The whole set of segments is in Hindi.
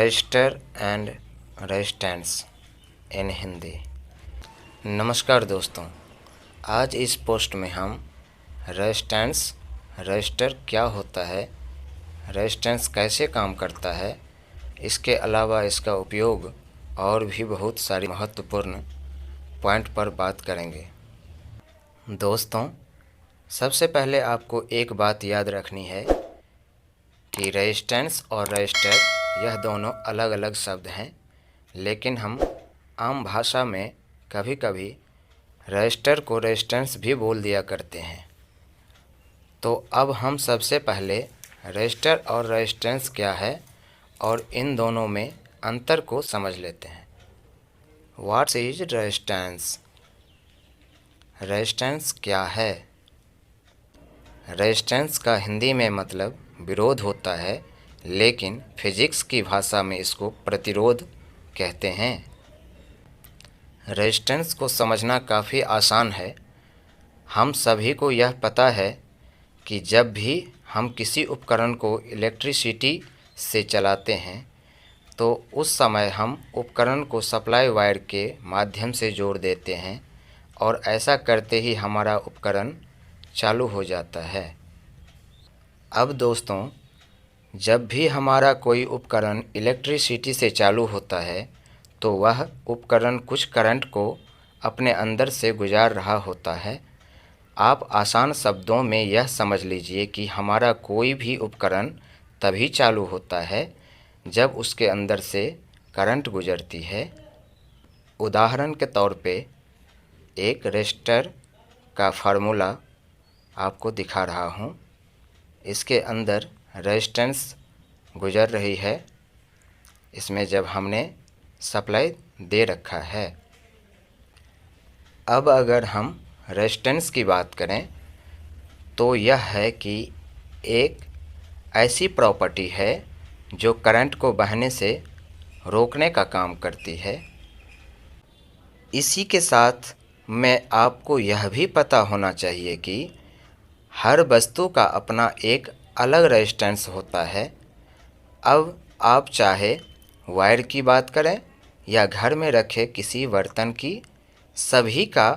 Register and resistance in Hindi. नमस्कार दोस्तों, आज इस पोस्ट में हम रेजिस्टेंस, रजिस्टर क्या होता है, रेजिस्टेंस कैसे काम करता है, इसके अलावा इसका उपयोग और भी बहुत सारी महत्वपूर्ण पॉइंट पर बात करेंगे। दोस्तों, सबसे पहले आपको एक बात याद रखनी है कि रेजिस्टेंस और रजिस्टर यह दोनों अलग अलग शब्द हैं, लेकिन हम आम भाषा में कभी कभी रजिस्टर को रेजिस्टेंस भी बोल दिया करते हैं। तो अब हम सबसे पहले रजिस्टर और रेजिस्टेंस क्या है और इन दोनों में अंतर को समझ लेते हैं। What is resistance? रेजिस्टेंस क्या है? रेजिस्टेंस का हिंदी में मतलब विरोध होता है, लेकिन फिजिक्स की भाषा में इसको प्रतिरोध कहते हैं। रेजिस्टेंस को समझना काफ़ी आसान है। हम सभी को यह पता है कि जब भी हम किसी उपकरण को इलेक्ट्रिसिटी से चलाते हैं तो उस समय हम उपकरण को सप्लाई वायर के माध्यम से जोड़ देते हैं और ऐसा करते ही हमारा उपकरण चालू हो जाता है। अब दोस्तों, जब भी हमारा कोई उपकरण इलेक्ट्रिसिटी से चालू होता है तो वह उपकरण कुछ करंट को अपने अंदर से गुजार रहा होता है। आप आसान शब्दों में यह समझ लीजिए कि हमारा कोई भी उपकरण तभी चालू होता है जब उसके अंदर से करंट गुजरती है। उदाहरण के तौर पे एक रेजिस्टर का फार्मूला आपको दिखा रहा हूँ। इसके अंदर रेजिस्टेंस गुजर रही है, इसमें जब हमने सप्लाई दे रखा है। अब अगर हम रेजिस्टेंस की बात करें तो यह है कि एक ऐसी प्रॉपर्टी है जो करंट को बहने से रोकने का काम करती है। इसी के साथ में आपको यह भी पता होना चाहिए कि हर वस्तु का अपना एक अलग रेजिस्टेंस होता है। अब आप चाहे वायर की बात करें या घर में रखे किसी बर्तन की, सभी का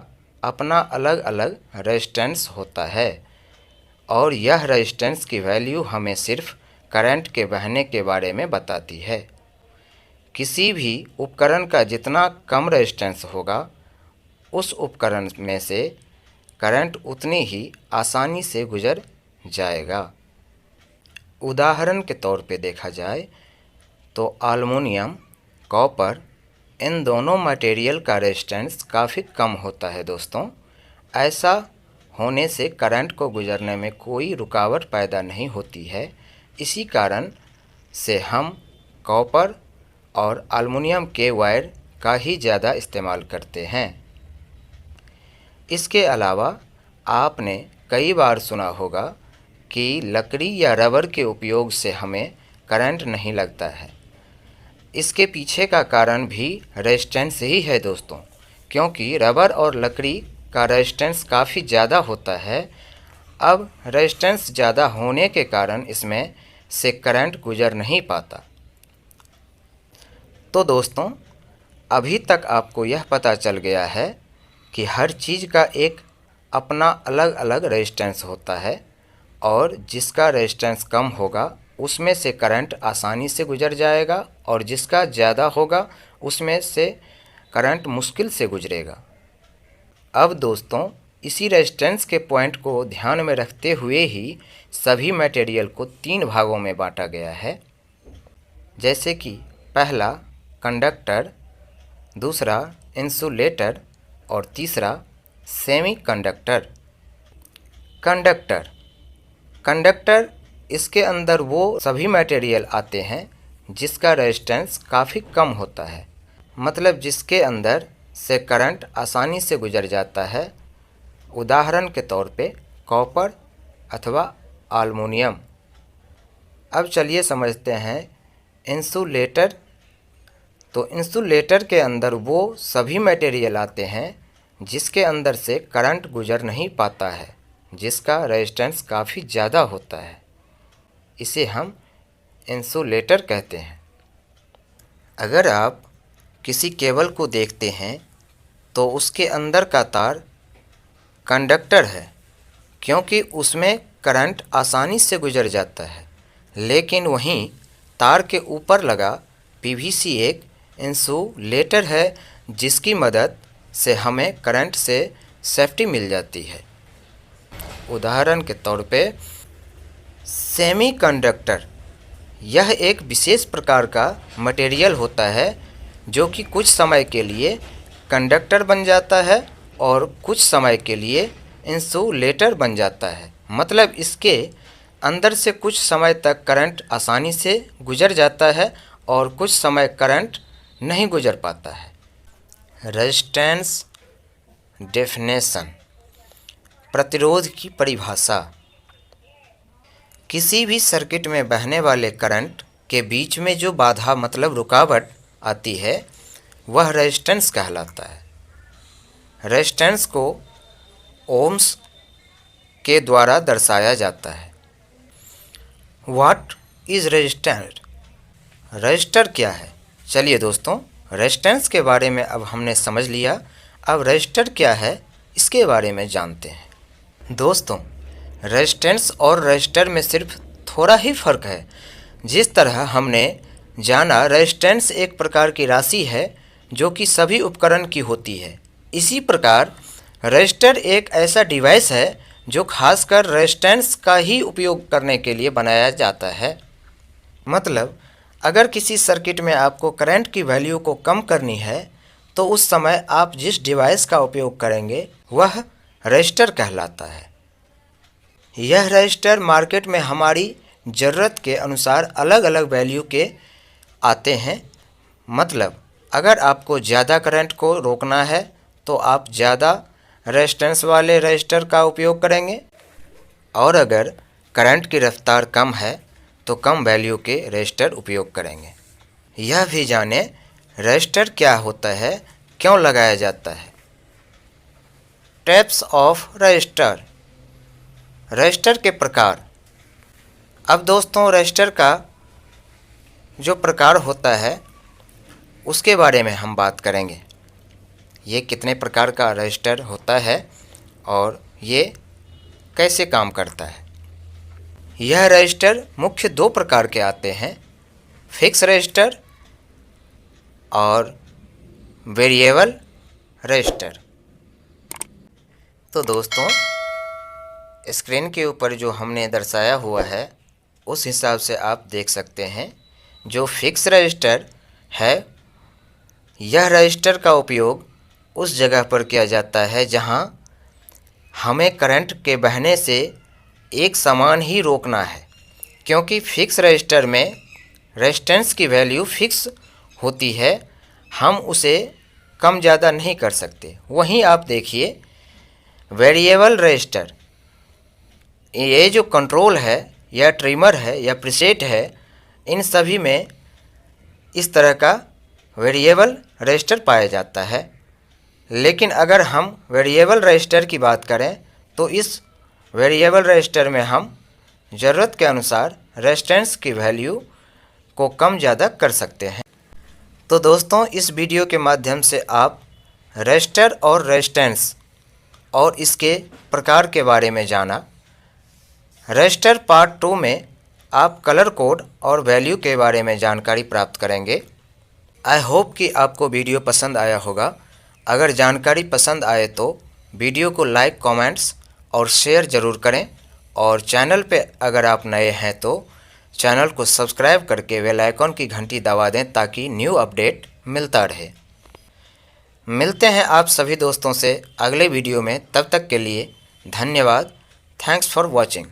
अपना अलग अलग रेजिस्टेंस होता है और यह रेजिस्टेंस की वैल्यू हमें सिर्फ करंट के बहने के बारे में बताती है। किसी भी उपकरण का जितना कम रेजिस्टेंस होगा, उस उपकरण में से करंट उतनी ही आसानी से गुजर जाएगा। उदाहरण के तौर पे देखा जाए तो एल्युमिनियम, कॉपर, इन दोनों मटेरियल का रेजिस्टेंस काफ़ी कम होता है दोस्तों। ऐसा होने से करंट को गुजरने में कोई रुकावट पैदा नहीं होती है। इसी कारण से हम कॉपर और एल्युमिनियम के वायर का ही ज़्यादा इस्तेमाल करते हैं। इसके अलावा आपने कई बार सुना होगा कि लकड़ी या रबर के उपयोग से हमें करंट नहीं लगता है। इसके पीछे का कारण भी रेजिस्टेंस ही है दोस्तों, क्योंकि रबर और लकड़ी का रेजिस्टेंस काफ़ी ज़्यादा होता है। अब रेजिस्टेंस ज़्यादा होने के कारण इसमें से करंट गुजर नहीं पाता। तो दोस्तों, अभी तक आपको यह पता चल गया है कि हर चीज़ का एक अपना अलग अलग रेजिस्टेंस होता है और जिसका रेजिस्टेंस कम होगा उसमें से करंट आसानी से गुजर जाएगा और जिसका ज़्यादा होगा उसमें से करंट मुश्किल से गुजरेगा। अब दोस्तों, इसी रेजिस्टेंस के पॉइंट को ध्यान में रखते हुए ही सभी मटेरियल को 3 भागों में बांटा गया है, जैसे कि पहला कंडक्टर, दूसरा इंसुलेटर और तीसरा सेमीकंडक्टर। कंडक्टर इसके अंदर वो सभी मटेरियल आते हैं जिसका रेजिस्टेंस काफ़ी कम होता है, मतलब जिसके अंदर से करंट आसानी से गुजर जाता है। उदाहरण के तौर पे कॉपर अथवा एल्युमिनियम। अब चलिए समझते हैं इंसुलेटर। तो इंसुलेटर के अंदर वो सभी मटेरियल आते हैं जिसके अंदर से करंट गुजर नहीं पाता है, जिसका रेजिस्टेंस काफ़ी ज़्यादा होता है। इसे हम इंसुलेटर कहते हैं। अगर आप किसी केबल को देखते हैं तो उसके अंदर का तार कंडक्टर है, क्योंकि उसमें करंट आसानी से गुजर जाता है। लेकिन वहीं तार के ऊपर लगा पीवीसी एक इंसुलेटर है, जिसकी मदद से हमें करंट से सेफ्टी मिल जाती है। उदाहरण के तौर पे सेमीकंडक्टर, यह एक विशेष प्रकार का मटेरियल होता है जो कि कुछ समय के लिए कंडक्टर बन जाता है और कुछ समय के लिए इंसुलेटर बन जाता है। मतलब इसके अंदर से कुछ समय तक करंट आसानी से गुजर जाता है और कुछ समय करंट नहीं गुजर पाता है। रेजिस्टेंस डेफिनेशन, प्रतिरोध की परिभाषा। किसी भी सर्किट में बहने वाले करंट के बीच में जो बाधा मतलब रुकावट आती है वह रेजिस्टेंस कहलाता है। रेजिस्टेंस को ओम्स के द्वारा दर्शाया जाता है। What is resistance? रजिस्टर क्या है? चलिए दोस्तों, रेजिस्टेंस के बारे में अब हमने समझ लिया। अब रजिस्टर क्या है इसके बारे में जानते हैं। दोस्तों, रेजिस्टेंस और रजिस्टर में सिर्फ थोड़ा ही फ़र्क है। जिस तरह हमने जाना रेजिस्टेंस एक प्रकार की राशि है जो कि सभी उपकरण की होती है, इसी प्रकार रजिस्टर एक ऐसा डिवाइस है जो खासकर रेजिस्टेंस का ही उपयोग करने के लिए बनाया जाता है। मतलब अगर किसी सर्किट में आपको करंट की वैल्यू को कम करनी है तो उस समय आप जिस डिवाइस का उपयोग करेंगे वह रजिस्टर कहलाता है। यह रजिस्टर मार्केट में हमारी ज़रूरत के अनुसार अलग अलग वैल्यू के आते हैं। मतलब अगर आपको ज़्यादा करंट को रोकना है तो आप ज़्यादा रेजिस्टेंस वाले रजिस्टर का उपयोग करेंगे, और अगर करंट की रफ्तार कम है तो कम वैल्यू के रजिस्टर उपयोग करेंगे। यह भी जाने रजिस्टर क्या होता है, क्यों लगाया जाता है। टाइप्स ऑफ रजिस्टर, रजिस्टर के प्रकार। अब दोस्तों, रजिस्टर का जो प्रकार होता है उसके बारे में हम बात करेंगे। ये कितने प्रकार का रजिस्टर होता है और ये कैसे काम करता है। यह रजिस्टर मुख्य दो प्रकार के आते हैं, फिक्स रजिस्टर और वेरिएबल रजिस्टर। तो दोस्तों, स्क्रीन के ऊपर जो हमने दर्शाया हुआ है उस हिसाब से आप देख सकते हैं। जो फिक्स रजिस्टर है, यह रजिस्टर का उपयोग उस जगह पर किया जाता है जहां हमें करंट के बहने से एक समान ही रोकना है, क्योंकि फिक्स रजिस्टर में रेजिस्टेंस की वैल्यू फिक्स होती है, हम उसे कम ज़्यादा नहीं कर सकते। वहीं आप देखिए वेरिएबल रजिस्टर, ये जो कंट्रोल है या ट्रिमर है या प्रीसेट है, इन सभी में इस तरह का वेरिएबल रजिस्टर पाया जाता है। लेकिन अगर हम वेरिएबल रजिस्टर की बात करें तो इस वेरिएबल रजिस्टर में हम ज़रूरत के अनुसार रेजिस्टेंस की वैल्यू को कम ज़्यादा कर सकते हैं। तो दोस्तों, इस वीडियो के माध्यम से आप रजिस्टर और रेजिस्टेंस और इसके प्रकार के बारे में जाना। रजिस्टर पार्ट 2 में आप कलर कोड और वैल्यू के बारे में जानकारी प्राप्त करेंगे। आई होप कि आपको वीडियो पसंद आया होगा। अगर जानकारी पसंद आए तो वीडियो को लाइक, कमेंट्स और शेयर ज़रूर करें, और चैनल पे अगर आप नए हैं तो चैनल को सब्सक्राइब करके बेल आइकन की घंटी दबा दें ताकि न्यू अपडेट मिलता रहे। मिलते हैं आप सभी दोस्तों से अगले वीडियो में, तब तक के लिए धन्यवाद। Thanks for watching.